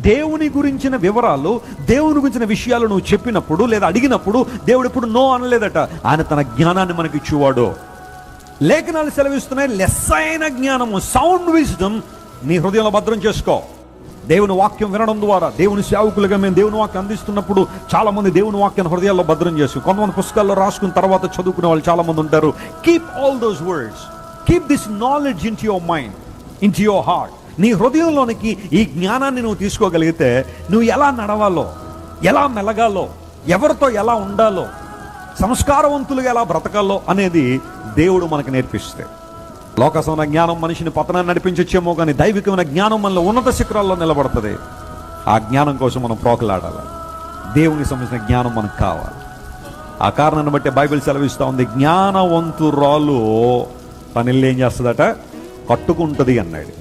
దేవుని గురించిన వివరాలు, దేవుని గురించిన విషయాలు నువ్వు చెప్పినప్పుడు లేదా అడిగినప్పుడు దేవుడు ఇప్పుడు నో అనలేదట. ఆయన తన జ్ఞానాన్ని మనకి ఇచ్చేవాడు. లేఖనాలు సెలవిస్తున్నాయి, లెస్ అయిన జ్ఞానము, సౌండ్ విజ్డమ్ నీ హృదయంలో భద్రం చేసుకో. దేవుని వాక్యం వినడం ద్వారా, దేవుని సేవకులుగా మేము దేవుని వాక్యం అందిస్తున్నప్పుడు చాలా మంది దేవుని వాక్యాన్ని హృదయాల్లో భద్రం చేసుకుని, కొంతమంది పుస్తకాల్లో రాసుకున్న తర్వాత చదువుకునే వాళ్ళు చాలా మంది ఉంటారు. Keep all those words, keep this knowledge in to your mind, in to your heart. నీ హృదయంలోనికి ఈ జ్ఞానాన్ని నువ్వు తీసుకోగలిగితే నువ్వు ఎలా నడవాలో, ఎలా మెలగాలో, ఎవరితో ఎలా ఉండాలో, సంస్కారవంతులుగా ఎలా బ్రతకాలో అనేది దేవుడు మనకు నేర్పిస్తే. లోకసమైన జ్ఞానం మనిషిని పతనాన్ని నడిపించొచ్చేమో, కానీ దైవికమైన జ్ఞానం మనలో ఉన్నత శిఖరాల్లో నిలబడుతుంది. ఆ జ్ఞానం కోసం మనం ప్రోకలాడాలి. దేవునికి సంబంధించిన జ్ఞానం మనకు కావాలి. ఆ కారణాన్ని బట్టి బైబిల్ సెలవిస్తూ ఉంది, జ్ఞానవంతురాలు తన ఇల్లు ఏం చేస్తుందట, కట్టుకుంటుంది అన్నాడు.